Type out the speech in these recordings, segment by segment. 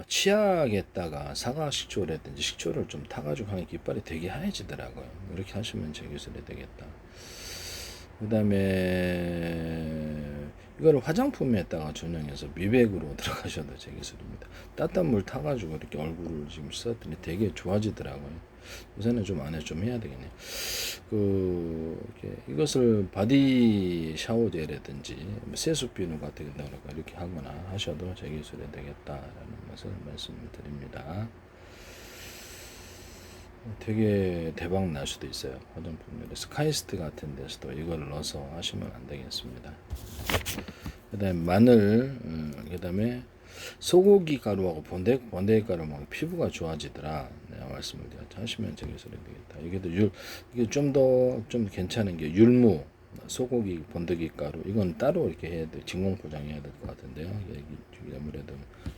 치약에다가 사과 식초라든지 식초를 좀 타가지고 하면 깃발이 되게 하얘지더라고요. 이렇게 하시면 제 기술이 되겠다. 그 다음에 이거를 화장품에다가 전용해서 미백으로 들어가셔도 제 기술입니다. 따뜻한 물 타가지고 이렇게 얼굴을 지금 씻었더니 되게 좋아지더라고요. 요새는 좀 안에 좀 해야 되겠네요. 이렇게 이것을 바디 샤워제라든지 세수 비누 같은 거 이렇게 하거나 하셔도 제 기술이 되겠다라는 것을 말씀을 드립니다. 되게 대박 날 수도 있어요. 화장품에 스카이스트 같은 데서도 이걸 넣어서 하시면 안 되겠습니다. 그 다음에 마늘, 그 다음에 소고기 가루하고 번데기 가루 먹으면 피부가 좋아지더라. 내가 말씀을 드렸죠. 하시면 제 기술이 되겠다. 이게 좀 더 좀 괜찮은 게 율무, 소고기 번데기 가루 이건 따로 이렇게 해야 돼. 진공 포장해야 될 것 같은데요. 이게 아무래도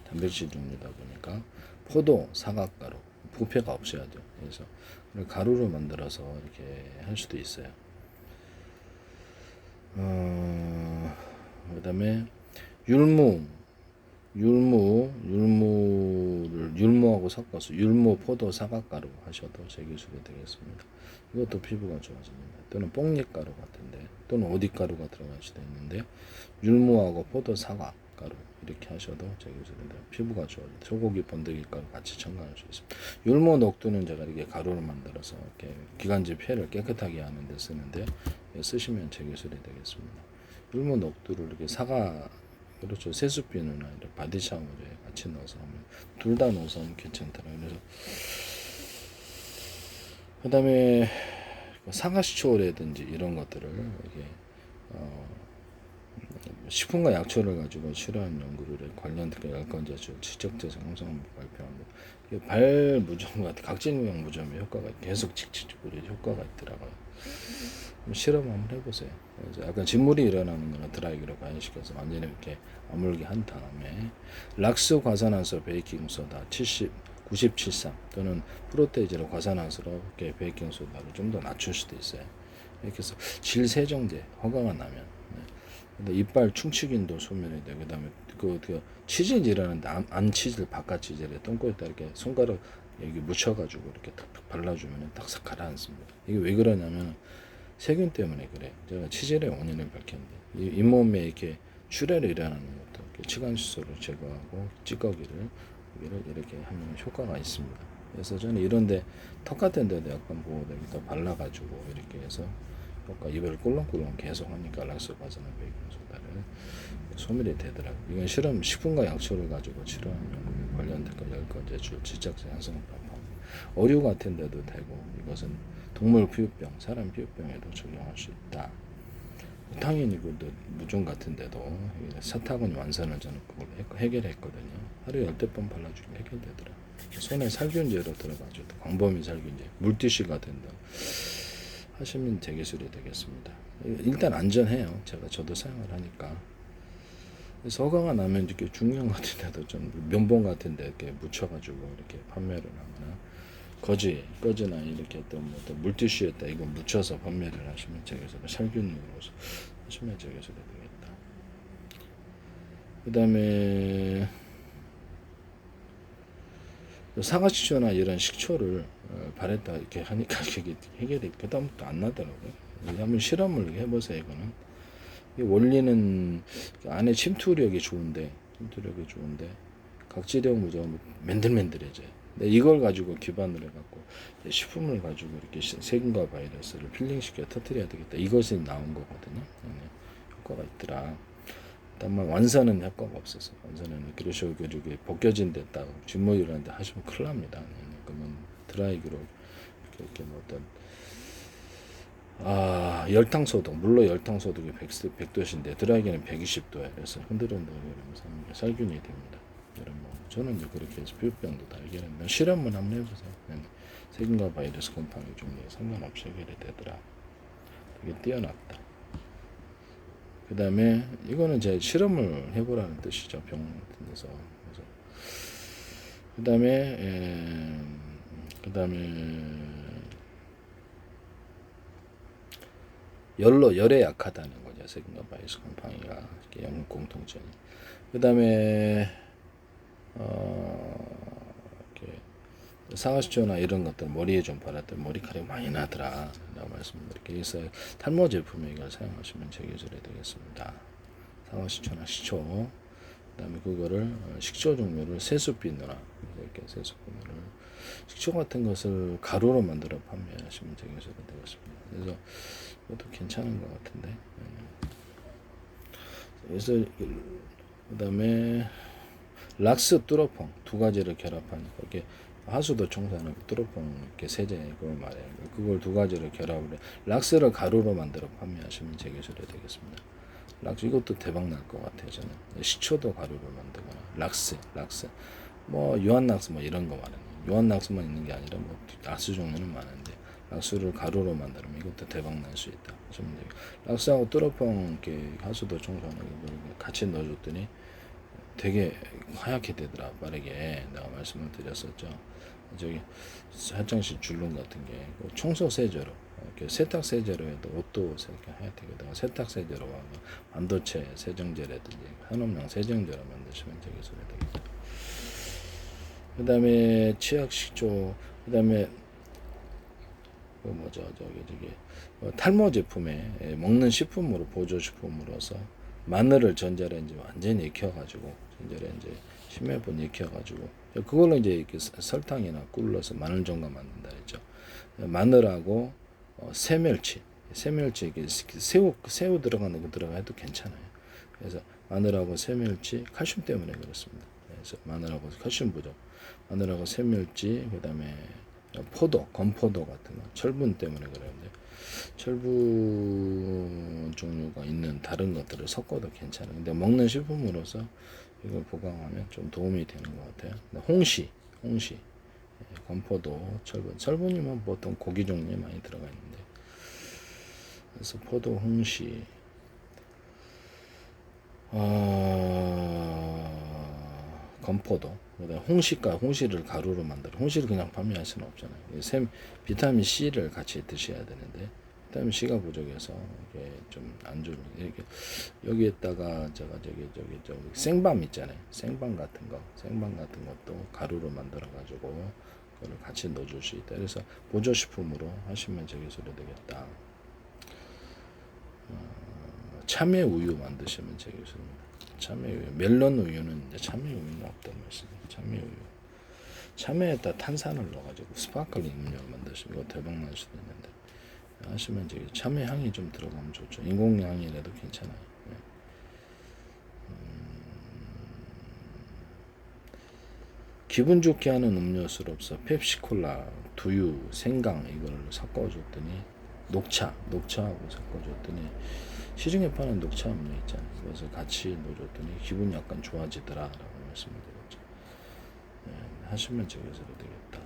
단백질 종류다 보니까 포도, 사과가루, 부패가 없어야 돼요. 그래서 가루로 만들어서 이렇게 할 수도 있어요. 그다음에 율무, 율무하고 섞어서 율무, 포도, 사과가루 하셔도 제 기술이 되겠습니다. 이것도 피부가 좋아집니다. 또는 뽕잎가루 같은데, 또는 오디가루가 들어갈 수도 있는데, 율무하고 포도, 사과가루 이렇게 하셔도 제 기술이 돼요. 피부가 좋아집니다. 소고기 번데기가루 같이 첨가할 수 있습니다. 율무 녹두는 제가 이렇게 가루를 만들어서 이렇게 기관지 폐를 깨끗하게 하는 데 쓰는데, 쓰시면 제 기술이 되겠습니다. 율무 녹두를 이렇게 사과 그렇죠. 세수비누나 이런 바디 샤워에 같이 넣어서 하면 둘 다 넣어서 하면 괜찮더라고요. 그래서 그다음에 사과시초라든지 이런 것들을 이렇게 식품과 약초를 가지고 실험한 연구를 관련된 열건제출 지적재생 형성 발표합니다. 발무좀 같은 각질명 무좀의 효과가 계속 칙칙거리 효과가 있더라고요. 실험 한번 해보세요. 그래서 약간 진물이 일어나는 거나 드라이기로 가열시켜서 완전히 이렇게 아물게 한 다음에 락스 과산화수 베이킹소다 97.3 또는 프로테이지로 과산화수로 베이킹소다를 좀 더 낮출 수도 있어요. 이렇게 해서 질세정제 허가가 나면 근데 이빨 충치균도 소멸이 돼. 그다음에 치질 일하는데 안 치질 바깥 치질에 똥꼬에다 이렇게 손가락 여기 묻혀가지고 이렇게 탁탁 발라주면 딱싹 가라앉습니다. 이게 왜 그러냐면 세균 때문에 그래. 제가 치질의 원인을 밝혔는데 잇몸에 이렇게 출혈이 일어나는 것도 치간시소를 제거하고 찌꺼기를 이렇게 하면 효과가 있습니다. 그래서 저는 이런데 턱 같은 데도 약간 보호대기도 발라가지고 이렇게 해서 효과 입을 꿀렁꿀렁 계속 하니까 락스바사나 베이킹소다를 소멸이 되더라고요. 이건 실험 식품과 약초를 가지고 치료한 연구에 관련된 거 10가지 줄 지적성 양성 방법 어류 같은 데도 되고 이것은 동물 피부병, 사람 피부병에도 적용할 수 있다. 당연히 그 무좀 같은 데도 사타구니 완산을 저는 그걸 해결했거든요. 하루에 10번 발라주면 해결되더라. 손에 살균제로 들어가죠. 광범위 살균제, 물티슈 같은 데 하시면 제 기술이 되겠습니다. 일단 안전해요. 저도 사용을 하니까. 그래서 허가가 나면 이렇게 중량 같은 데도 좀 면봉 같은 데 이렇게 묻혀가지고 이렇게 판매를 하거나 거즈나 이렇게 또 물티슈에다 이거 묻혀서 판매를 하시면 제 기술을 살균으로 하시면 제 기술이 되겠다. 그 다음에 사과식초나 이런 식초를 발에다 이렇게 하니까 이게 해결이 그다음부터 안 나더라고요. 한번 실험을 해보세요. 이거는 원리는 안에 침투력이 좋은데 각질형 무좀 맨들맨들해져요. 근데 이걸 가지고 기반으로 해갖고 식품을 가지고 이렇게 세균과 바이러스를 필링시켜 터뜨려야 되겠다. 이것이 나온 거거든요. 효과가 있더라. 다만 완산은 효과가 없어서 완산은 그러셔 이렇게 벗겨진 데다 뒷모이라는데 하시면 큰일 납니다. 그러면 드라이기로 이렇게 뭐 어떤 열탕소독 물로 열탕소독이 100도신데 드라이기는 120도에 그래서 흔들흔들하면서 살균이 됩니다. 여러분 저는 이제 그렇게 해서 피부병도 다 해결했는데 실험을 한번 해보세요. 세균과 바이러스 곰팡이 종류에 상관없이 해결이 되더라. 되게 뛰어났다. 그 다음에 이거는 제 실험을 해보라는 뜻이죠. 병원 같은 데서. 그 다음에 열에 약하다는 거죠. 세균과 바이러스 곰팡이가 영국 공통점이. 그 다음에 이렇게 상하수초나 이런 것들 머리에 좀 바랐더니 머리카락이 많이 나더라 라고 말씀드릴게요. 그래서 탈모 제품에 이걸 사용하시면 제 기술이 되겠습니다. 상하수초나 시초, 그 다음에 그거를 식초 종류를 세수비누나 이렇게 세수비누를 식초 같은 것을 가루로 만들어 판매하시면 제 기술이 되겠습니다. 그래서 이것도 괜찮은 것 같은데. 그래서 그 다음에 락스 뚜러펑 두 가지를 결합한 거게 하수도 청소하는 뚜러펑 이렇게 세제 그걸 말해요. 그걸 두 가지를 결합을 해 락스를 가루로 만들어 판매하시면 제 기술이 되겠습니다. 락스 이것도 대박 날 것 같아요. 저는 식초도 가루로 만들거나 락스 뭐 유한락스 뭐 이런 거 말하는 유한락스만 있는 게 아니라 뭐 락스 종류는 많은데 락스를 가루로 만들면 이것도 대박 날 수 있다. 락스하고 뚜러펑 이렇게 하수도 청소하는 거 같이 넣어줬더니 되게 하얗게 되더라 빠르게 내가 말씀을 드렸었죠. 저기 살짝씩 줄눈 같은 게 청소 세제로 이렇게 세탁 세제로 해도 옷도 이렇게 하얗게 되다가 세탁 세제로 반도체 세정제라든지 한없는 세정제로 만드시면 되게 소리 되겠다. 그 다음에 치약 식초, 그 다음에 탈모 제품에 먹는 식품으로 보조 식품으로서 마늘을 전자레인지 완전히 익혀가지고 전자레인지 10몇 분 익혀가지고 그걸로 이제 이렇게 설탕이나 꿀러서 마늘 정가 만든다 했죠. 마늘하고 새멸치 이게 새우 들어가는 거 들어가도 괜찮아요. 그래서 마늘하고 새멸치 칼슘 때문에 그렇습니다. 그래서 마늘하고 칼슘 부족, 마늘하고 새멸치 그다음에 포도, 건포도 같은 거 철분 때문에 그러는데 철분 종류가 있는 다른 것들을 섞어도 괜찮아요. 근데 먹는 식품으로서 이걸 보강하면 좀 도움이 되는 것 같아요. 홍시, 건포도, 철분이면 보통 고기 종류에 많이 들어가 있는데 그래서 포도, 홍시, 건포도, 그다음 홍시를 가루로 만들어. 홍시를 그냥 판매할 수는 없잖아요. 비타민 C를 같이 드셔야 되는데 비타민 C가 부족해서 이게 좀 안 좋은 이렇게 여기에다가 제가 저기 생밤 있잖아요. 생밤 같은 것도 가루로 만들어 가지고 그걸 같이 넣어줄 수 있다. 그래서 보조식품으로 하시면 저기 소리 되겠다. 참외 우유 만드시면 저기 소리입니다. 참외우유, 멜론 우유는 이제 참외우유는 없단 말씀이에요. 참외에다 탄산을 넣어가지고 스파클링 음료를 만드시면 이거 대박 날 수도 있는데 하시면 저기 참외 향이 좀 들어가면 좋죠. 인공 향이라도 괜찮아요. 네. 기분 좋게 하는 음료수로서 펩시콜라, 두유, 생강 이걸 섞어줬더니 녹차하고 섞어줬더니 시중에 파는 녹차 음료 있잖아요. 그래서 같이 넣어줬더니 기분이 약간 좋아지더라라고 말씀을 드렸죠. 네, 하시면 저기서 되겠다.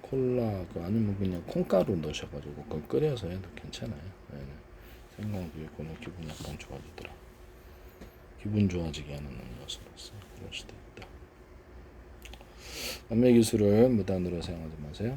콜라 아니면 그냥 콩가루 넣으셔가지고 그걸 끓여서 해도 괜찮아요. 네, 생강도 있고 기분이 약간 좋아지더라. 기분 좋아지게 하는 음료수로서 그럴 수도 있다. 안매 기술을 무단으로 사용하지 마세요.